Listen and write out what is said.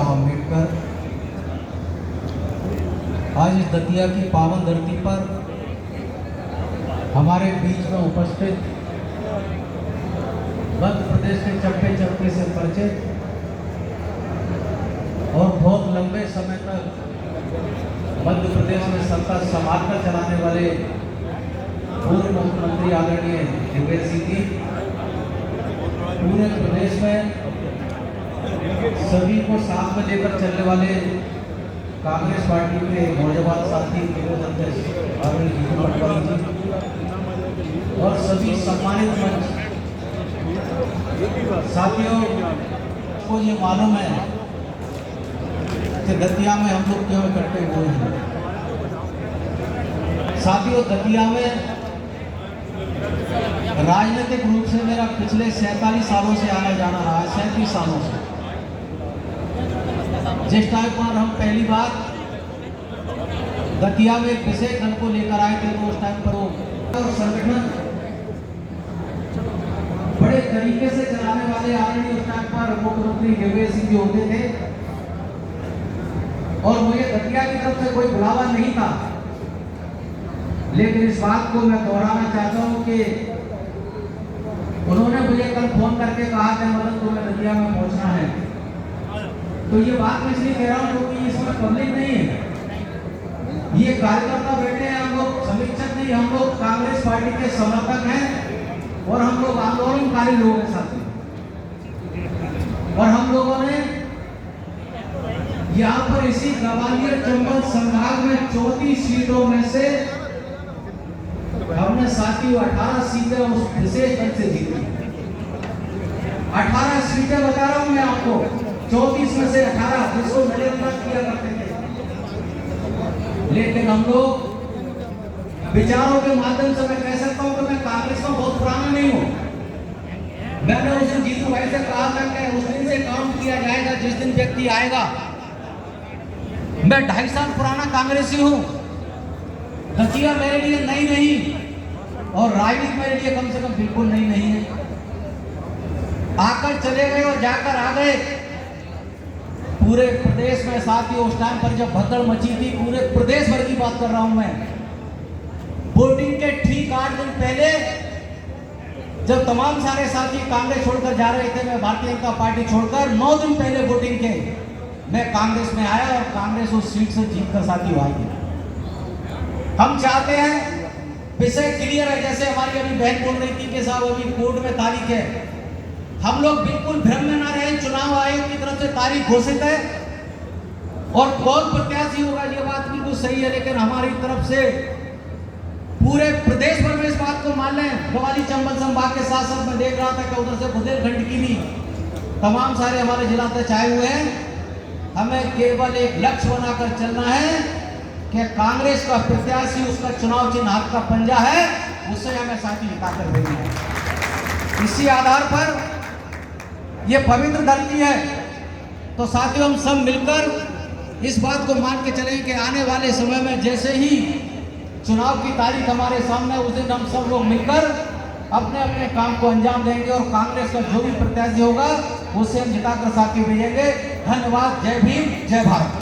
अम्बेडकर आज इस दतिया की पावन धरती पर हमारे बीच में उपस्थित मध्य प्रदेश के चप्पे चप्पे से परिचित और बहुत लंबे समय तक मध्य प्रदेश में सत्ता संभालकर चलाने वाले पूर्व मुख्यमंत्री आदरणीय दिग्विजय सिंह जी, पूरे प्रदेश में सभी को साथ में लेकर चलने वाले कांग्रेस पार्टी के नौजवान साथी प्रदेश अध्यक्ष आदरणीय जीतू पटवारी जी और सभी सम्मानित मंच साथियों को ये मालूम है कि दतिया में हम लोग क्यों इकट्ठे हुए हैं। साथियों, दतिया में राजनीतिक रूप से मेरा पिछले 47 सालों से आना जाना रहा है, 37 सालों से। जिस टाइम पर हम पहली बार दतिया में एक विशेष दल को लेकर आए थे तो उस टाइम पर वो संगठन बड़े तरीके से चलाने वाले आदरणीय उस टाइम पर मुख्यमंत्री दिग्विजय सिंह जी होते थे और मुझे दतिया की तरफ से कोई बुलावा नहीं था। लेकिन इस बात को मैं दोहराना चाहता हूं कि उन्होंने मुझे कल फोन करके कहा कि मतलब तुम्हें दतिया में पहुंचना है। तो ये बात मैं इसलिए कह रहा हूं क्योंकि इसमें पब्लिक नहीं है, ये कार्यकर्ता बैठे हैं, हम लोग समीक्षक नहीं, हम लोग कांग्रेस पार्टी के समर्थक हैं और हम लोग आंदोलनकारी लोग हैं साथी। और हम लोगों ने यहाँ पर इसी ग्वालियर चंबल संभाग में 34 सीटों में से हमने साथियों 18 सीटें उस विशेष दल से जीती। 18 सीटें बता रहा हूं मैं आपको, 34 में से 18 जिसको मेरे पास किया करते थे। लेकिन हम लोग विचारों के माध्यम से मैं कह सकता हूं कि मैं कांग्रेस में बहुत पुराना नहीं हूं। मैंने उस दिन जीतू भाई से कहा था कि उस दिन से काउंट किया जाएगा जिस दिन व्यक्ति आएगा। मैं 2.5 साल पुराना कांग्रेसी हूं। दतिया मेरे लिए नई नहीं और राजनीति मेरे लिए कम से कम बिल्कुल नई नहीं है। आकर चले गए और जाकर आ गए। पूरे प्रदेश में साथियों उस टाइम पर जब भगदड़ मची थी, पूरे प्रदेश भर की बात कर रहा हूं मैं, वोटिंग के ठीक 8 दिन पहले जब तमाम सारे साथी कांग्रेस छोड़कर जा रहे थे, मैं भारतीय जनता पार्टी छोड़कर 9 दिन पहले वोटिंग के मैं कांग्रेस में आया और कांग्रेस उस सीट से जीतकर साथी आई। हम चाहते हैं विषय क्लियर है, जैसे हमारी अभी बहन बोल रही थी कि साहब अभी कोर्ट में तारीख है। हम लोग बिल्कुल भ्रम में ना रहे, चुनाव आयोग की तरफ से तारीख घोषित है और कौन प्रत्याशी होगा ये बात बिल्कुल सही है। लेकिन हमारी तरफ से पूरे प्रदेश भर में इस बात को मान लें, ग्वालियर चंबल संभाग के साथ साथ मैं देख रहा था कि उधर से बुंदेलखंड की भी तमाम सारे हमारे जिला तक आए हुए हैं। हमें केवल एक लक्ष्य बनाकर चलना है कि कांग्रेस का प्रत्याशी, उसका चुनाव चिन्ह हाथ का पंजा है, उससे हमें साथी जिताकर देना है। इसी आधार पर यह पवित्र धरती है। तो साथियों हम सब मिलकर इस बात को मान के चलें कि आने वाले समय में जैसे ही चुनाव की तारीख हमारे सामने, उस दिन हम सब लोग मिलकर अपने अपने काम को अंजाम देंगे और कांग्रेस का जो भी प्रत्याशी होगा उससे हम जिताकर साथी भेजेंगे। धन्यवाद। जय भीम, जय भारत।